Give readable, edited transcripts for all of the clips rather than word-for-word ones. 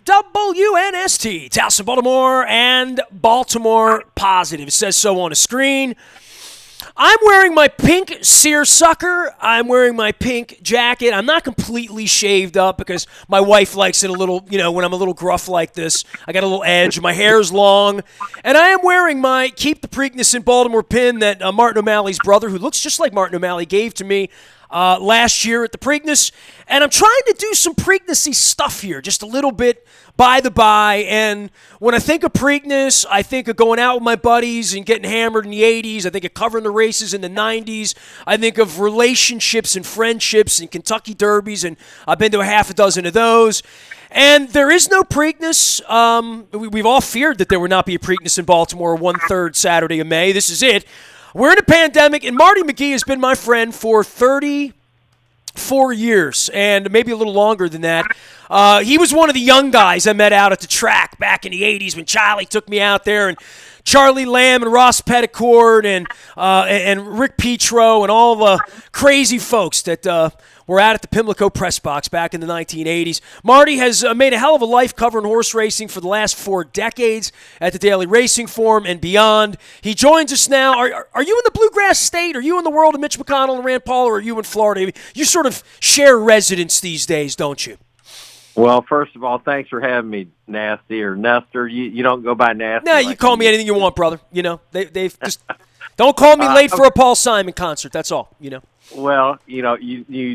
WNST, Towson, Baltimore, and Baltimore Positive. It says so on the screen. I'm wearing my pink seersucker. I'm wearing my pink jacket. I'm not completely shaved up because my wife likes it a little, when I'm a little gruff like this. I got a little edge. My hair's long. And I am wearing my Keep the Preakness in Baltimore pin that Martin O'Malley's brother, who looks just like Martin O'Malley, gave to me last year at the Preakness. And I'm trying to do some Preakness-y stuff here, just a little bit by the by. And when I think of Preakness, I think of going out with my buddies and getting hammered in the 80s. I think of covering the races in the 90s. I think of relationships and friendships and Kentucky Derbies, and I've been to a half a dozen of those. And there is no Preakness. We've all feared that there would not be a Preakness in Baltimore 1/3 Saturday of May. This is it. We're in a pandemic, and Marty McGee has been my friend for 34 years, and maybe a little longer than that. He was one of the young guys I met out at the track back in the 80s when Charlie took me out there, and Charlie Lamb and Ross Petticord and Rick Petro and all the crazy folks that were out at the Pimlico press box back in the 1980s. Marty has made a hell of a life covering horse racing for the last 4 decades at the Daily Racing Forum and beyond. He joins us now. Are you in the Bluegrass State? Are you in the world of Mitch McConnell and Rand Paul, or are you in Florida? You sort of share residence these days, don't you? Well, first of all, thanks for having me, Nasty or Nestor. You don't go by Nasty. No, you call me anything you want, brother. They've just don't call me late for a Paul Simon concert. That's all. Well, you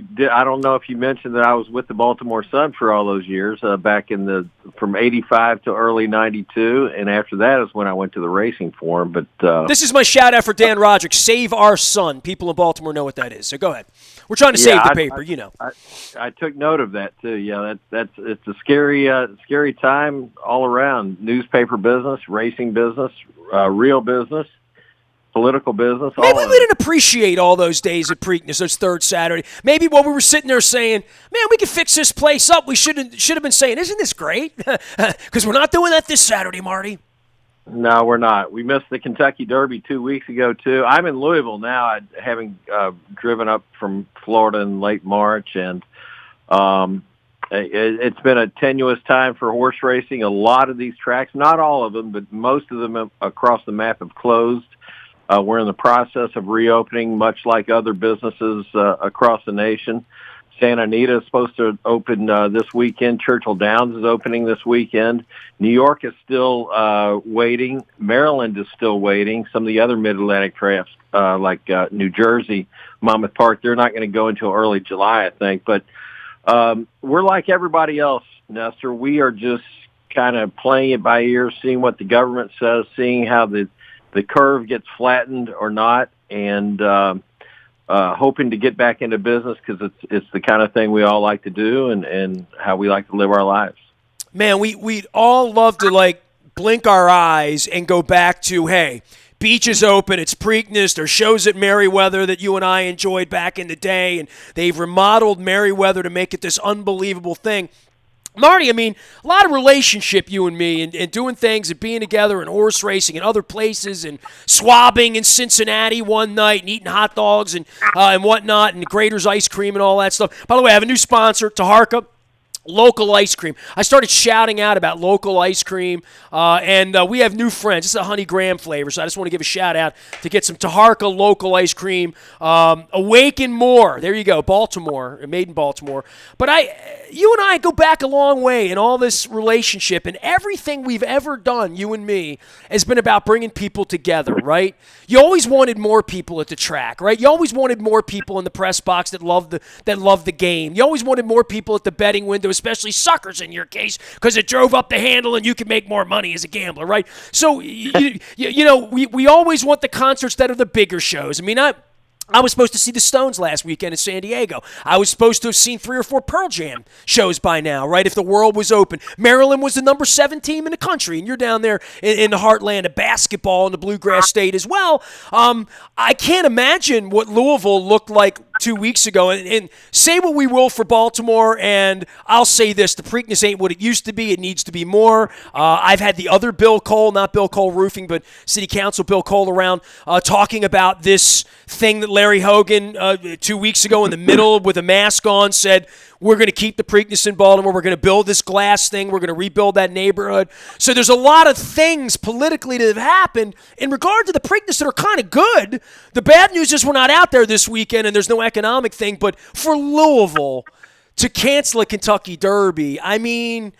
did. I don't know if you mentioned that I was with the Baltimore Sun for all those years, back from '85 to early '92, and after that is when I went to the Racing Forum. But this is my shout out for Dan Roderick. Save our Sun. People in Baltimore know what that is. So go ahead. We're trying to save the paper. I took note of that too. Yeah, it's a scary time all around. Newspaper business, racing business, real business. Political business. Maybe we didn't appreciate all those days at Preakness, those 3rd Saturday. Maybe when we were sitting there saying, man, we could fix this place up, we should have been saying, isn't this great? Because we're not doing that this Saturday, Marty. No, we're not. We missed the Kentucky Derby 2 weeks ago, too. I'm in Louisville now, having driven up from Florida in late March, and it's been a tenuous time for horse racing. A lot of these tracks, not all of them, but most of them across the map have closed. We're in the process of reopening, much like other businesses across the nation. Santa Anita is supposed to open this weekend. Churchill Downs is opening this weekend. New York is still waiting. Maryland is still waiting. Some of the other mid-Atlantic tracks, like New Jersey, Monmouth Park, they're not going to go until early July, I think. But we're like everybody else, Nestor. We are just kind of playing it by ear, seeing what the government says, seeing how the curve gets flattened or not, and hoping to get back into business because it's the kind of thing we all like to do and how we like to live our lives. Man, we'd all love to, blink our eyes and go back to, hey, beach is open, it's Preakness, there's shows at Merriweather that you and I enjoyed back in the day, and they've remodeled Merriweather to make it this unbelievable thing. Marty, a lot of relationship, you and me, and doing things and being together and horse racing and other places and swabbing in Cincinnati one night and eating hot dogs and whatnot and Grater's ice cream and all that stuff. By the way, I have a new sponsor, Taharka. Local ice cream. I started shouting out about local ice cream, and we have new friends. This is a honey graham flavor, so I just want to give a shout out to get some Taharka local ice cream. Awaken More. There you go, Baltimore, made in Baltimore. But you and I go back a long way in all this relationship, and everything we've ever done, you and me, has been about bringing people together, right? You always wanted more people at the track, right? You always wanted more people in the press box that loved the game. You always wanted more people at the betting window, especially suckers in your case, because it drove up the handle and you can make more money as a gambler, right? So, we always want the concerts that are the bigger shows. I was supposed to see the Stones last weekend in San Diego. I was supposed to have seen 3 or 4 Pearl Jam shows by now, right, if the world was open. Maryland was the number 7 team in the country, and you're down there in the heartland of basketball in the Bluegrass State as well. I can't imagine what Louisville looked like 2 weeks ago. And say what we will for Baltimore, and I'll say this, the Preakness ain't what it used to be. It needs to be more. I've had the other Bill Cole, not Bill Cole Roofing, but City Council Bill Cole around talking about this thing that Larry Hogan 2 weeks ago in the middle with a mask on said, we're going to keep the Preakness in Baltimore. We're going to build this glass thing. We're going to rebuild that neighborhood. So there's a lot of things politically that have happened in regard to the Preakness that are kind of good. The bad news is we're not out there this weekend and there's no economic thing. But for Louisville to cancel a Kentucky Derby, I mean,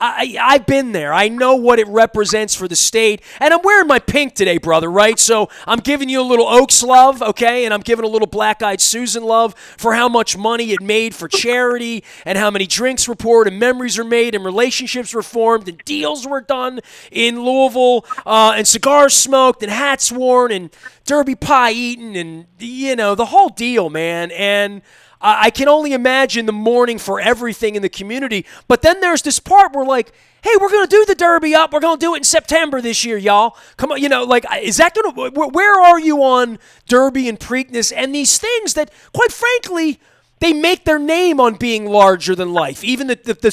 I've been there. I know what it represents for the state. And I'm wearing my pink today, brother, right? So I'm giving you a little Oaks love, okay? And I'm giving a little Black-Eyed Susan love for how much money it made for charity and how many drinks were poured and memories are made and relationships were formed and deals were done in Louisville and cigars smoked and hats worn and Derby pie eaten and, you know, the whole deal, man. And I can only imagine the mourning for everything in the community. But then there's this part where, like, hey, we're going to do the Derby up. We're going to do it in September this year, y'all. Come on, you know, like, is that going to – where are you on Derby and Preakness and these things that, quite frankly – they make their name on being larger than life. Even the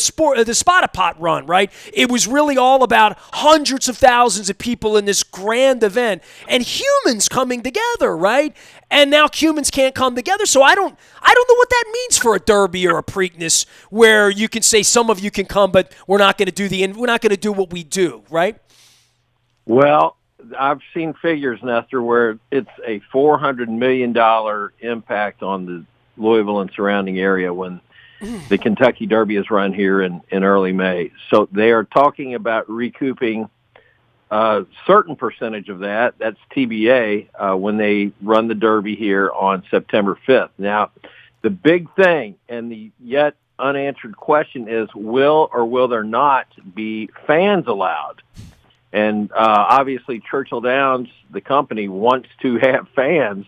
Spotted Pot run, right? It was really all about hundreds of thousands of people in this grand event and humans coming together, right? And now humans can't come together. So I don't know what that means for a Derby or a Preakness where you can say some of you can come, but we're not going to do what we do, right? Well, I've seen figures, Nestor, where it's a $400 million impact on the Louisville and surrounding area when the Kentucky Derby is run here in early May. So they are talking about recouping a certain percentage of that. That's TBA when they run the Derby here on September 5th. Now, the big thing and the yet unanswered question is, will or will there not be fans allowed? And obviously Churchill Downs, the company, wants to have fans,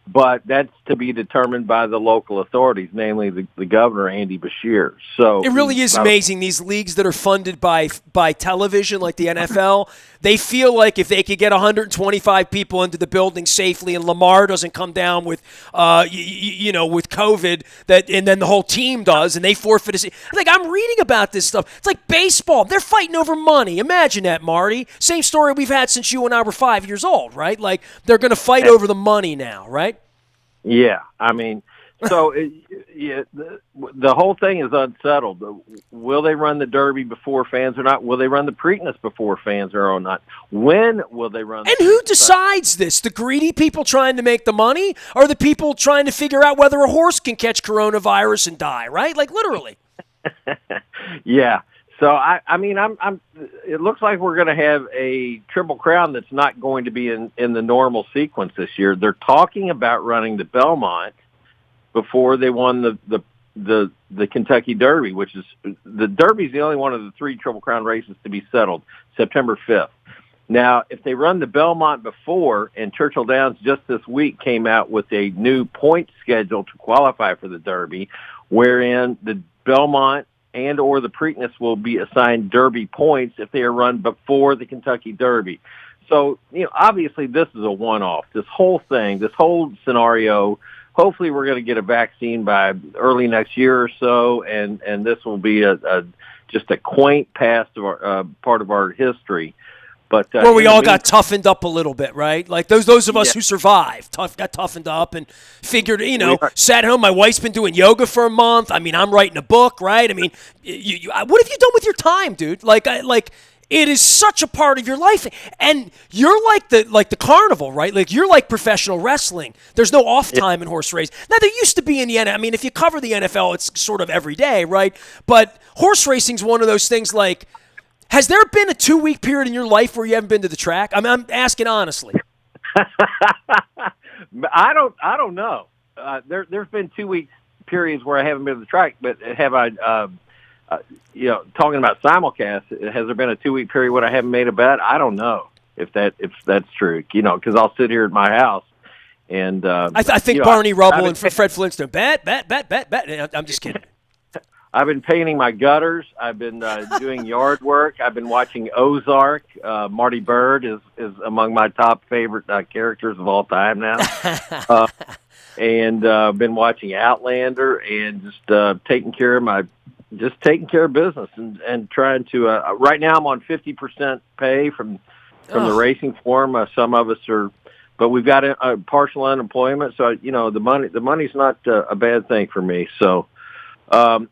but that's to be determined by the local authorities, namely the governor, Andy Beshear. So it really is amazing, these leagues that are funded by television, like the NFL, they feel like if they could get 125 people into the building safely and Lamar doesn't come down with, with COVID, and then the whole team does, and they forfeit a like, I'm reading about this stuff. It's like baseball. They're fighting over money. Imagine that, Marty. Same story we've had since you and I were 5 years old, right? Like, they're going to fight over the money now, right? Yeah, I mean, so the whole thing is unsettled. Will they run the Derby before fans or not? Will they run the Preakness before fans or not? When will they run? And who decides this? The greedy people trying to make the money, or the people trying to figure out whether a horse can catch coronavirus and die? Right? Like, literally. Yeah. So I mean, it looks like we're going to have a Triple Crown that's not going to be in the normal sequence this year. They're talking about running the Belmont before they won the Kentucky Derby, which is the Derby's the only one of the three Triple Crown races to be settled September 5th. Now, if they run the Belmont before, and Churchill Downs just this week came out with a new point schedule to qualify for the Derby, wherein the Belmont and or the Preakness will be assigned Derby points if they are run before the Kentucky Derby. So, obviously this is a one-off. This whole thing, this whole scenario, hopefully we're going to get a vaccine by early next year or so, and this will be just a quaint past of our, part of our history. But where we all got toughened up a little bit, right? Like those of us who survived got toughened up and figured, sat home. My wife's been doing yoga for a month. I mean, I'm writing a book, right? I mean, what have you done with your time, dude? Like it is such a part of your life, and you're like the carnival, right? Like you're like professional wrestling. There's no off time in horse race. Now there used to be in the NFL. I mean, if you cover the NFL, it's sort of every day, right? But horse racing's one of those things like. Has there been a 2-week period in your life where you haven't been to the track? I mean, I'm asking honestly. I don't know. There's been 2 week periods where I haven't been to the track, but have I? Talking about simulcast, has there been a 2 week period when I haven't made a bet? I don't know if that's true. Because I'll sit here at my house and I think Barney Rubble and Fred Flintstone bet. I'm just kidding. I've been painting my gutters. I've been doing yard work. I've been watching Ozark. Marty Bird is among my top favorite characters of all time now. And been watching Outlander and just taking care of business and trying to. Right now, I'm on 50% pay from the racing form. Some of us are but we've got a partial unemployment, so the money's not a bad thing for me. So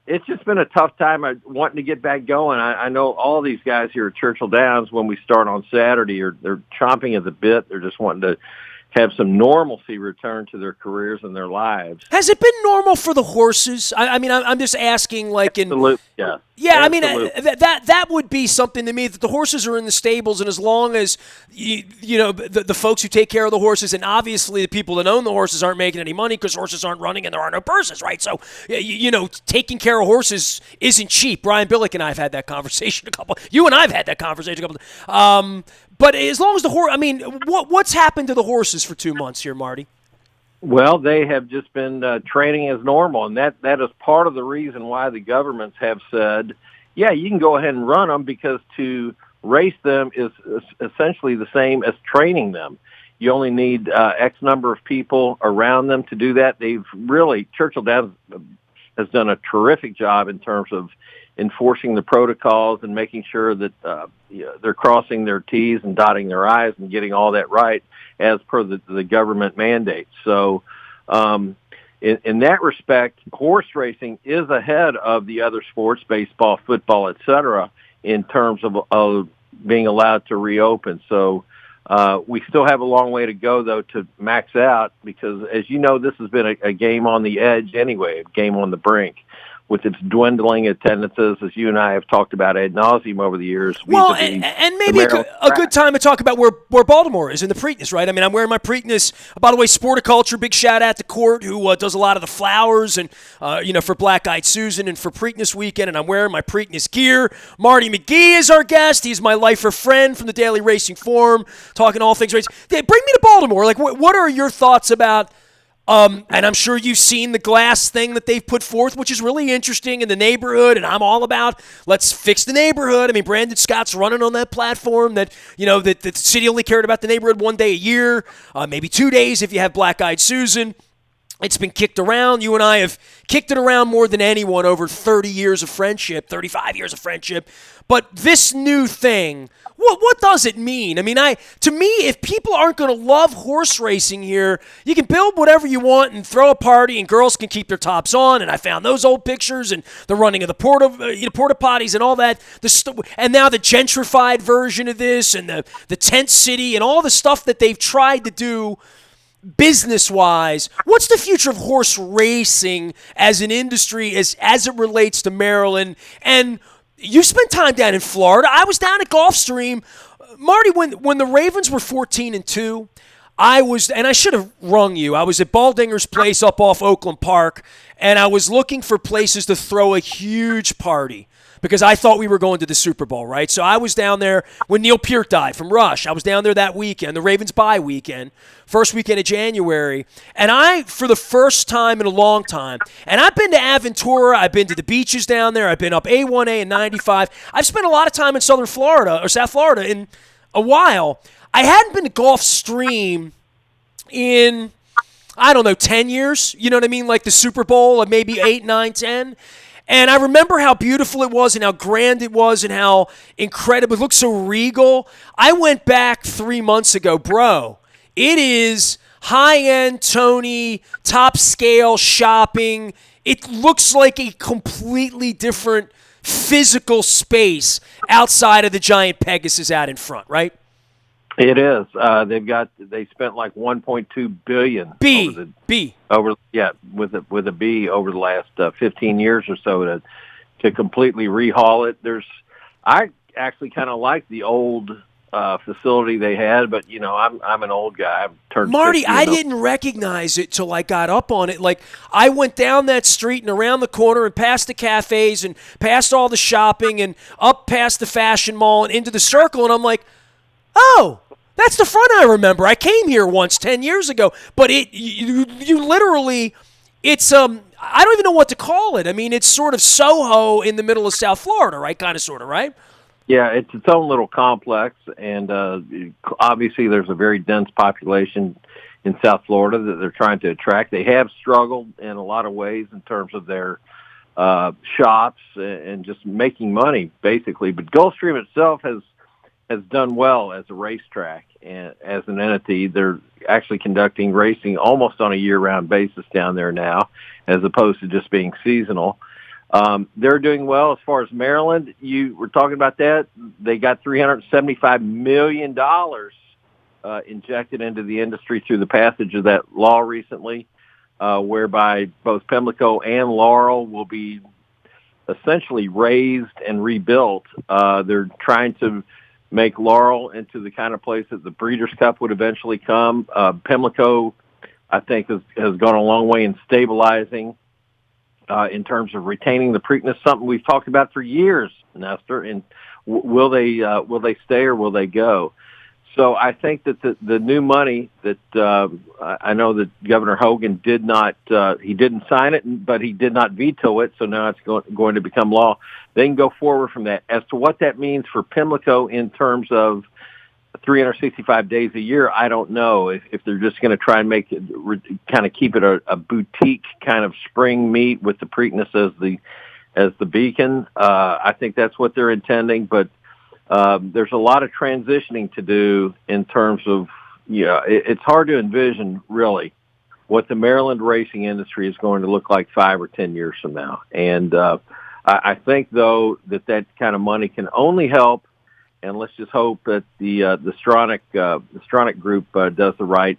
it's just been a tough time. Wanting to get back going. I know all these guys here at Churchill Downs when we start on Saturday they're chomping at the bit. They're just wanting to have some normalcy return to their careers and their lives. Has it been normal for the horses? I mean, I'm just asking, like in Absolutely, yeah. Yeah, Absolutely. I mean that would be something to me, that the horses are in the stables, and as long as the folks who take care of the horses, and obviously the people that own the horses aren't making any money because horses aren't running and there are no purses, right? So taking care of horses isn't cheap. Brian Billick and I have had that conversation You and I've had that conversation a couple. But as long as the horse, I mean, what's happened to the horses for 2 months here, Marty? Well, they have just been training as normal, and that is part of the reason why the governments have said, yeah, you can go ahead and run them, because to race them is essentially the same as training them. You only need X number of people around them to do that. Churchill Downs has done a terrific job in terms of enforcing the protocols and making sure that they're crossing their T's and dotting their I's and getting all that right as per the government mandate. So in that respect, horse racing is ahead of the other sports, baseball, football, et cetera, in terms of being allowed to reopen. So we still have a long way to go, though, to max out, because, as you know, this has been a game on the edge anyway, a game on the brink, with its dwindling attendances, as you and I have talked about ad nauseum over the years. Well, and maybe a good time to talk about where Baltimore is in the Preakness, right? I mean, I'm wearing my Preakness. By the way, Sporticulture, big shout out to Court, who does a lot of the flowers and for Black Eyed Susan and for Preakness weekend, and I'm wearing my Preakness gear. Marty McGee is our guest. He's my lifer friend from the Daily Racing Forum, talking all things race. Bring me to Baltimore. Like, what are your thoughts about? And I'm sure you've seen the glass thing that they've put forth, which is really interesting in the neighborhood, and I'm all about let's fix the neighborhood. I mean, Brandon Scott's running on that platform that the city only cared about the neighborhood one day a year, maybe 2 days if you have Black Eyed Susan. It's been kicked around. You and I have kicked it around more than anyone over 30 years of friendship, 35 years of friendship. But this new thing, what does it mean? I mean, to me, if people aren't going to love horse racing here, you can build whatever you want and throw a party, and girls can keep their tops on. And I found those old pictures and the running of the porta potties and all that. And now the gentrified version of this and the tent city and all the stuff that they've tried to do business-wise. What's the future of horse racing as an industry as it relates to Maryland? And you spent time down in Florida. I was down at Gulfstream. Marty, when the Ravens were 14-2, and I should have rung you. I was at Baldinger's place up off Oakland Park, and I was looking for places to throw a huge party because I thought we were going to the Super Bowl, right? So I was down there when Neil Peart died from Rush. I was down there that weekend, the Ravens bye weekend, first weekend of January. And for the first time in a long time, and I've been to Aventura, I've been to the beaches down there, I've been up A1A and 95. I've spent a lot of time in South Florida in a while. I hadn't been to Gulfstream in, 10 years. You know what I mean? Like the Super Bowl of maybe 8, 9, 10. And I remember how beautiful it was and how grand it was and how incredible. It looked so regal. I went back 3 months ago. Bro, it is high-end, Tony, top-scale shopping. It looks like a completely different physical space outside of the giant Pegasus out in front, right? It is. They spent like $1.2 billion with a B over the last 15 years or so to completely rehaul it. I actually kind of like the old facility they had, but I'm an old guy. I've turned Marty, 60. I didn't recognize it till I got up on it. Like, I went down that street and around the corner and past the cafes and past all the shopping and up past the fashion mall and into the circle, and I'm like, oh, that's the front I remember. I came here once 10 years ago, but you literally, it's I don't even know what to call it. I mean, it's sort of Soho in the middle of South Florida, right? Kind of, sort of, right? Yeah, it's its own little complex, and obviously there's a very dense population in South Florida that they're trying to attract. They have struggled in a lot of ways in terms of their shops and just making money, basically. But Gulfstream itself has has done well as a racetrack and as an entity. They're actually conducting racing almost on a year-round basis down there now, as opposed to just being seasonal. They're doing well. As far as Maryland, you were talking about that. They got $375 million injected into the industry through the passage of that law recently, whereby both Pimlico and Laurel will be essentially raised and rebuilt. They're trying to make Laurel into the kind of place that the Breeders' Cup would eventually come. Pimlico, I think, has gone a long way in stabilizing in terms of retaining the Preakness, something we've talked about for years, Nestor. And will they stay or will they go? So I think that the new money that I know that Governor Hogan did not, he didn't sign it, but he did not veto it. So now it's going to become law. They can go forward from that. As to what that means for Pimlico in terms of 365 days a year, I don't know. If they're just going to try and make it, kind of keep it a boutique kind of spring meet with the Preakness as the beacon. I think that's what they're intending, but there's a lot of transitioning to do in terms of, it's hard to envision really what the Maryland racing industry is going to look like 5 or 10 years from now. And I think, though, that kind of money can only help, and let's just hope that the Stronach Group does the right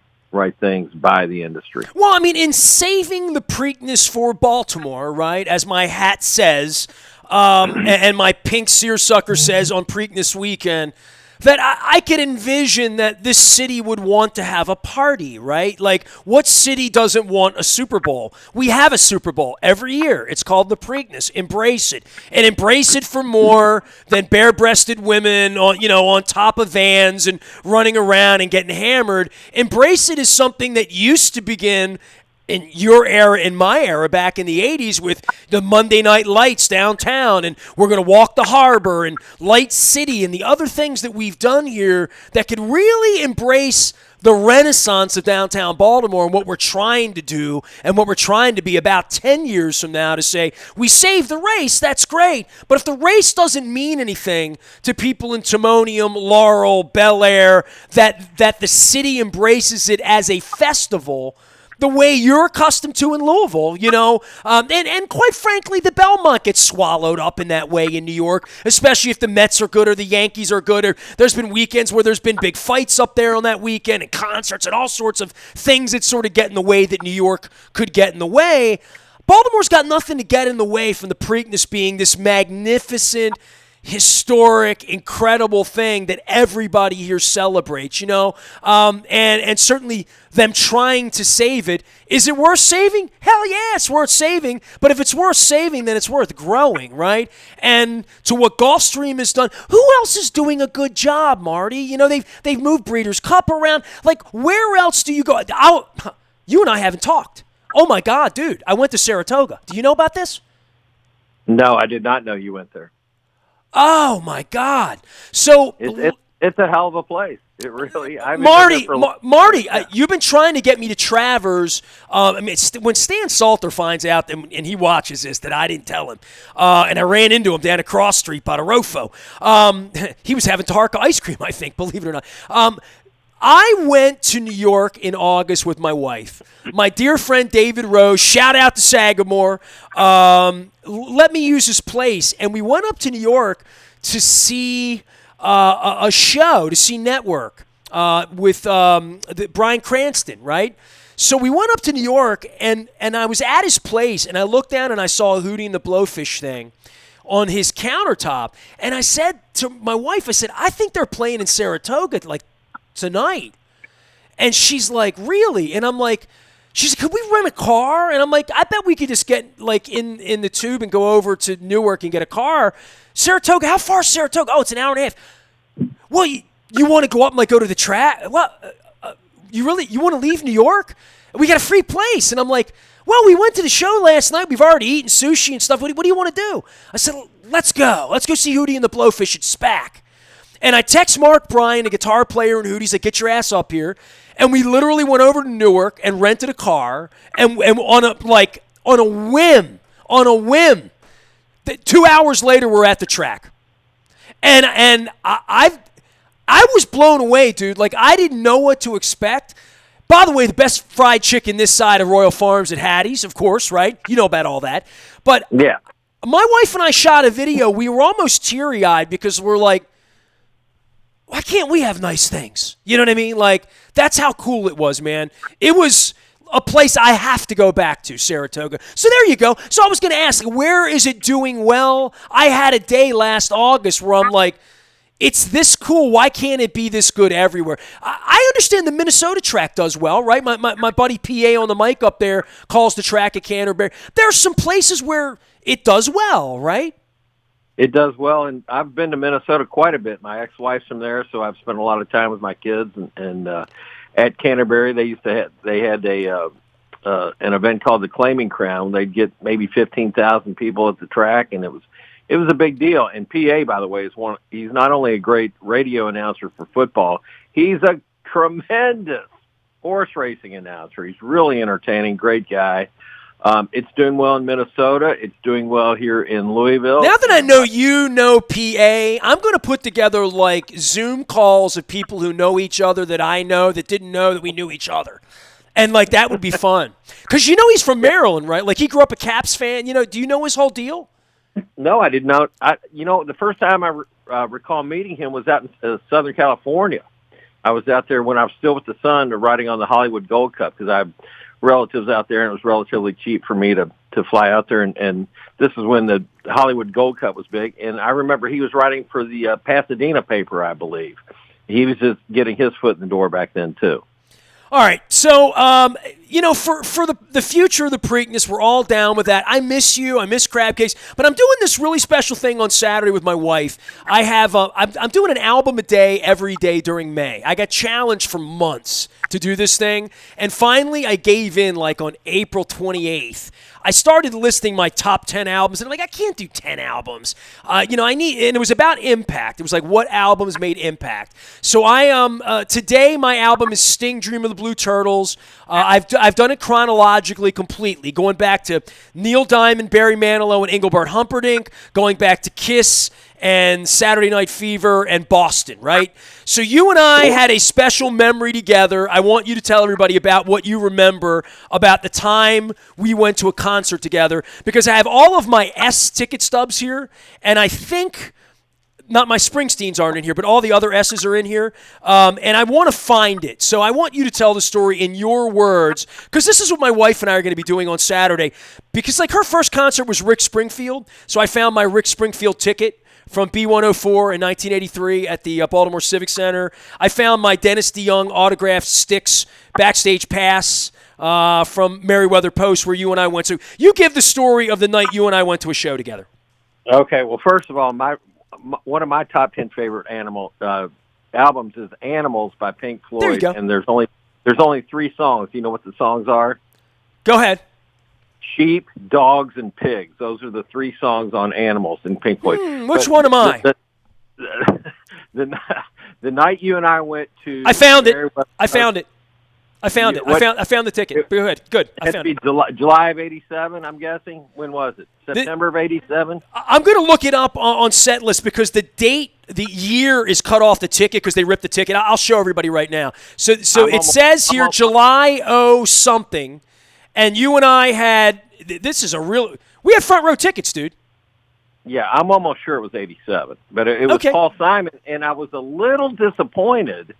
things by the industry. Well, I mean, in saving the Preakness for Baltimore, right, as my hat says, and my pink seersucker says on Preakness weekend, that I could envision that this city would want to have a party, right? Like, what city doesn't want a Super Bowl? We have a Super Bowl every year. It's called the Preakness. Embrace it. And embrace it for more than bare-breasted women on top of vans and running around and getting hammered. Embrace it as something that used to begin in your era, in my era, back in the 80s with the Monday Night Lights downtown, and we're going to walk the harbor and Light City and the other things that we've done here that could really embrace the renaissance of downtown Baltimore and what we're trying to do and what we're trying to be about 10 years from now, to say, we saved the race, that's great, but if the race doesn't mean anything to people in Timonium, Laurel, Bel Air, that the city embraces it as a festival the way you're accustomed to in Louisville, and quite frankly, the Belmont gets swallowed up in that way in New York, especially if the Mets are good or the Yankees are good, or there's been weekends where there's been big fights up there on that weekend and concerts and all sorts of things that sort of get in the way that New York could get in the way. Baltimore's got nothing to get in the way from the Preakness being this magnificent, historic, incredible thing that everybody here celebrates, and certainly them trying to save it. Is it worth saving? Hell yeah, it's worth saving. But if it's worth saving, then it's worth growing, right? And to what Gulfstream has done, who else is doing a good job, Marty? They've moved Breeders' Cup around. Like, where else do you go? You and I haven't talked. Oh my God, dude, I went to Saratoga. Do you know about this? No, I did not know you went there. Oh my God! So it's a hell of a place. It really. Marty, you've been trying to get me to Travers. When Stan Salter finds out, and he watches this, that I didn't tell him, and I ran into him down at Cross Street by the Rofo. He was having Tarka ice cream, I think. Believe it or not. I went to New York in August with my wife. My dear friend David Rose, shout out to Sagamore, let me use his place. And we went up to New York to see a show, to see Network with Bryan Cranston, right? So we went up to New York, and I was at his place, and I looked down and I saw a Hootie and the Blowfish thing on his countertop. And I said to my wife, I think they're playing in Saratoga, like, tonight. And she's like, really? And I'm like, she said, could we rent a car? And I'm like, I bet we could just get like in the tube and go over to Newark and get a car. Saratoga, how far is Saratoga? Oh, it's an hour and a half. Well, you want to go up and like go to the track? Well, you want to leave New York? We got a free place. And I'm like, well, we went to the show last night. We've already eaten sushi and stuff. What do you want to do? I said, let's go. Let's go see Hootie and the Blowfish at SPAC. And I text Mark Bryan, a guitar player in Hootie's, like, get your ass up here. And we literally went over to Newark and rented a car. And on a whim, 2 hours later, we're at the track. And I was blown away, dude. Like, I didn't know what to expect. By the way, the best fried chicken this side of Royal Farms at Hattie's, of course, right? You know about all that. But Yeah. my wife and I shot a video. We were almost teary-eyed because we're like, why can't we have nice things? You know what I mean? Like, that's how cool it was, man. It was a place I have to go back to, Saratoga. So there you go. So I was going to ask, where is it doing well? I had a day last August where I'm like, it's this cool. Why can't it be this good everywhere? I understand the Minnesota track does well, right? My buddy PA on the mic up there calls the track at Canterbury. There are some places where it does well, right? It does well, and I've been to Minnesota quite a bit. My ex-wife's from there, so I've spent a lot of time with my kids. And at Canterbury, they had an event called the Claiming Crown. They'd get maybe 15,000 people at the track, and it was a big deal. And PA, by the way, he's not only a great radio announcer for football, he's a tremendous horse racing announcer. He's really entertaining, great guy. It's doing well in Minnesota. It's doing well here in Louisville. Now that I know you know PA, I'm going to put together like Zoom calls of people who know each other that I know that didn't know that we knew each other. And like that would be fun. Because you know he's from Maryland, right? Like he grew up a Caps fan. You know, do you know his whole deal? No, I did not. The first time I recall meeting him was out in Southern California. I was out there when I was still with the Sun riding on the Hollywood Gold Cup because I have relatives out there, and it was relatively cheap for me to fly out there. And this is when the Hollywood Gold Cup was big. And I remember he was writing for the Pasadena paper, I believe. He was just getting his foot in the door back then, too. All right, so, for the future of the Preakness, we're all down with that. I miss you. I miss Crab Cakes. But I'm doing this really special thing on Saturday with my wife. I'm doing an album a day every day during May. I got challenged for months to do this thing, and finally I gave in like on April 28th. I started listing my top 10 albums, and I'm like, I can't do 10 albums. And it was about impact. It was like, what albums made impact? So today my album is Sting, Dream of the Blue Turtles. I've done it chronologically, completely, going back to Neil Diamond, Barry Manilow, and Engelbert Humperdinck, going back to Kiss and Saturday Night Fever and Boston, right? So you and I had a special memory together. I want you to tell everybody about what you remember about the time we went to a concert together, because I have all of my S ticket stubs here, and I think not my Springsteens aren't in here, but all the other S's are in here, and I want to find it. So I want you to tell the story in your words, because this is what my wife and I are going to be doing on Saturday, because like her first concert was Rick Springfield, so I found my Rick Springfield ticket from B104 in 1983 at the Baltimore Civic Center. I found my Dennis DeYoung autographed Styx backstage pass from Merriweather Post, where you and I went. So you give the story of the night you and I went to a show together. Okay, well, first of all, one of my top 10 favorite albums is Animals by Pink Floyd. There you go. And there's only 3 songs. Do you know what the songs are? Go ahead. Sheep, Dogs, and Pigs. Those are the 3 songs on Animals in Pink Floyd. Which one am I? The night you and I went to... I found it. I found it. I found the ticket. Go ahead. Good. I found it. July of 87, I'm guessing. When was it? September of 87? I'm going to look it up on Setlist because the year is cut off the ticket because they ripped the ticket. I'll show everybody right now. So it says here July something. And you and I had – we had front row tickets, dude. Yeah, I'm almost sure it was 87. But it was Paul Simon, and I was a little disappointed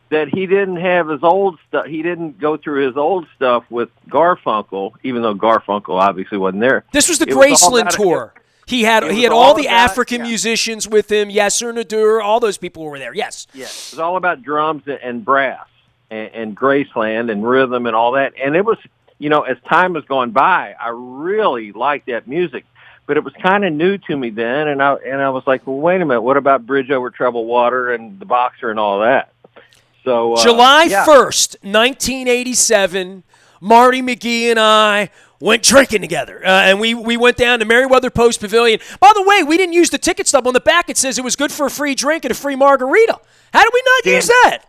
that he didn't have his old stuff. He didn't go through his old stuff with Garfunkel, even though Garfunkel obviously wasn't there. This was the Graceland tour. He had all the African musicians with him, Yasser Nadur, all those people were there, yes. Yeah, it was all about drums and brass and Graceland and rhythm and all that. And it was – as time has gone by, I really liked that music, but it was kind of new to me then, and I was like, well, wait a minute, what about Bridge Over Troubled Water and The Boxer and all that? So July 1st, 1987, Marty McGee and I went drinking together, and we went down to Merriweather Post Pavilion. By the way, we didn't use the ticket stub. On the back it says it was good for a free drink and a free margarita. How did we not use that?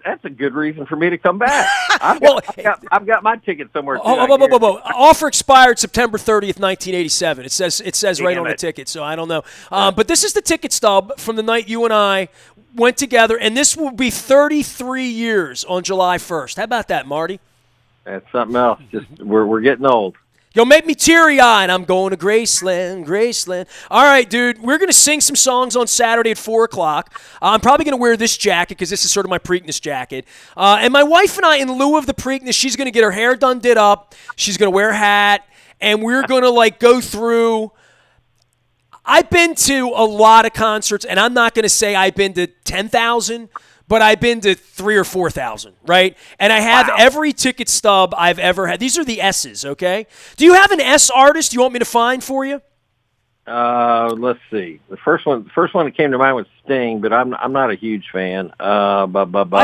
That's a good reason for me to come back. I've got my ticket somewhere. Offer expired September 30th, 1987. It says right on the ticket, so I don't know. But this is the ticket stub from the night you and I went together, and this will be 33 years on July 1st. How about that, Marty? That's something else. Just we're getting old. You'll make me teary-eyed. I'm going to Graceland, Graceland. All right, dude, we're going to sing some songs on Saturday at 4 o'clock. I'm probably going to wear this jacket because this is sort of my Preakness jacket. And my wife and I, in lieu of the Preakness, she's going to get her hair done, did up. She's going to wear a hat, and we're going to, go through. I've been to a lot of concerts, and I'm not going to say I've been to 10,000, but I've been to 3,000 or 4,000, right? And I have every ticket stub I've ever had. These are the S's, okay? Do you have an S artist you want me to find for you? Let's see. The first one that came to mind was Sting, but I'm not a huge fan. I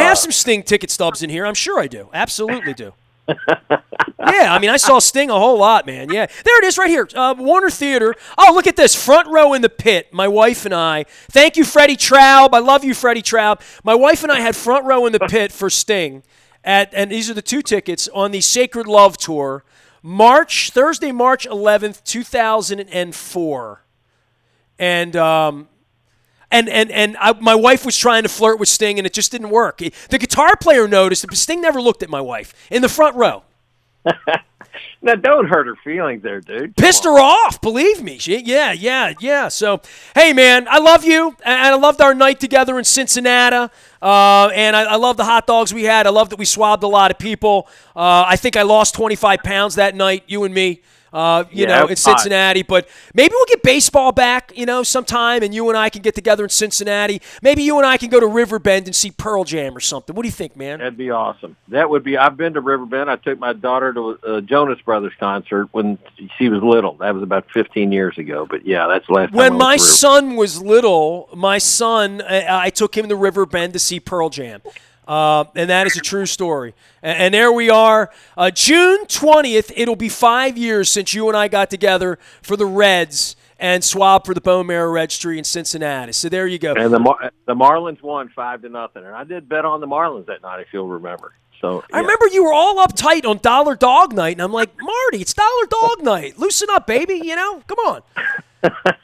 have some Sting ticket stubs in here. I'm sure I do. Absolutely do. Yeah, I mean, I saw Sting a whole lot, man. Yeah. There it is right here. Warner Theater. Oh, look at this. Front row in the pit. My wife and I. Thank you, Freddie Traub. I love you, Freddie Traub. My wife and I had front row in the pit for Sting. And these are the 2 tickets on the Sacred Love Tour. Thursday, March 11th, 2004. And my wife was trying to flirt with Sting, and it just didn't work. The guitar player noticed, but Sting never looked at my wife in the front row. Now, don't hurt her feelings there, dude. Pissed her off, believe me. Yeah. So, hey, man, I love you, and I loved our night together in Cincinnati, and I love the hot dogs we had. I love that we swabbed a lot of people. I think I lost 25 pounds that night, you and me. In Cincinnati. But maybe we'll get baseball back, sometime, and you and I can get together in Cincinnati. Maybe you and I can go to Riverbend and see Pearl Jam or something. What do you think, man? That'd be awesome. That would be. I've been to Riverbend. I took my daughter to a Jonas Brothers concert when she was little. That was about 15 years ago. But, yeah, that's the last time when my son was little, I took him to Riverbend to see Pearl Jam. And that is a true story. And there we are. June 20th, it'll be 5 years since you and I got together for the Reds and swabbed for the Bone Marrow Registry in Cincinnati. So there you go. And the Marlins won 5-0. And I did bet on the Marlins that night, if you'll remember. So yeah. I remember you were all uptight on Dollar Dog Night, and I'm like, Marty, it's Dollar Dog Night. Loosen up, baby. Come on.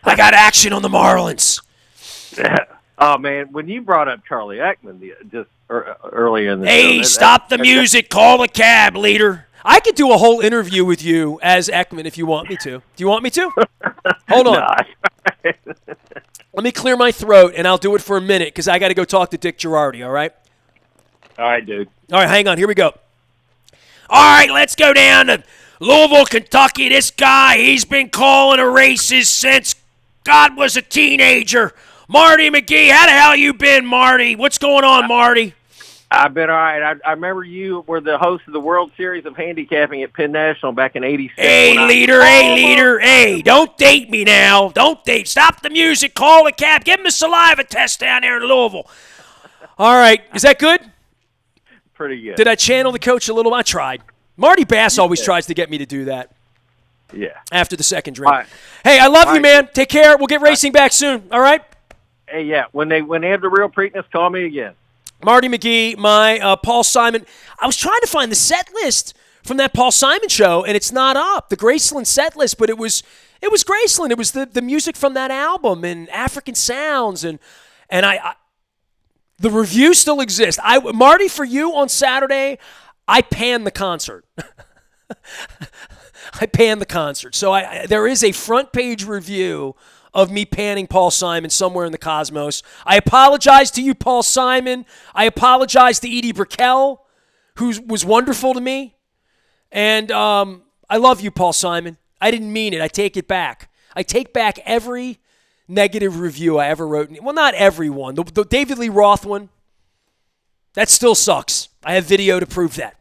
I got action on the Marlins. Oh, man, when you brought up Charlie Ekman just earlier in the show. Hey, stop the music. Call a cab, leader. I could do a whole interview with you as Ekman if you want me to. Do you want me to? Hold on. No. Let me clear my throat, and I'll do it for a minute because I got to go talk to Dick Girardi, all right? All right, dude. All right, hang on. Here we go. All right, let's go down to Louisville, Kentucky. This guy, he's been calling the races since God was a teenager. Marty McGee, how the hell you been, Marty? What's going on, Marty? I've been all right. I remember you were the host of the World Series of Handicapping at Penn National back in '86. Hey, leader. Hey, don't date me now. Don't date. Stop the music. Call a cab. Give him a saliva test down there in Louisville. All right. Is that good? Pretty good. Did I channel the coach a little? I tried. Marty Bass always tries to get me to do that. Yeah. After the second drink. Right. Hey, I love you, man. Take care. We'll get racing back soon. All right? Hey, yeah. When they have the real Preakness, call me again. Marty McGee, my Paul Simon. I was trying to find the set list from that Paul Simon show, and it's not up. The Graceland set list, but it was Graceland. It was the music from that album and African sounds, and I the review still exists. Marty, for you on Saturday, I panned the concert. I panned the concert. So there is a front page review of me panning Paul Simon somewhere in the cosmos. I apologize to you, Paul Simon. I apologize to Edie Brickell, who was wonderful to me. And I love you, Paul Simon. I didn't mean it. I take it back. I take back every negative review I ever wrote. Well, not every one. The David Lee Roth one, that still sucks. I have video to prove that.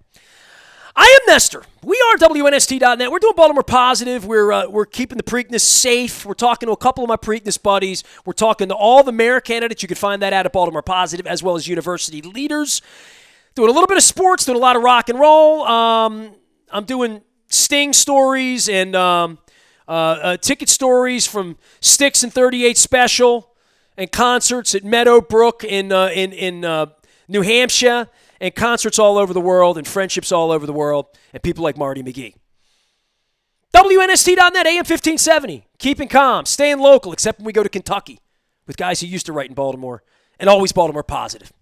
I am Nestor. We are WNST.net. We're doing Baltimore Positive. We're keeping the Preakness safe. We're talking to a couple of my Preakness buddies. We're talking to all the mayor candidates. You can find that out at Baltimore Positive, as well as university leaders. Doing a little bit of sports, doing a lot of rock and roll. I'm doing Sting stories and ticket stories from Styx and 38 Special and concerts at Meadowbrook in New Hampshire. And concerts all over the world, and friendships all over the world, and people like Marty McGee. WNST.net, AM 1570. Keeping calm, staying local, except when we go to Kentucky with guys who used to write in Baltimore and always Baltimore positive.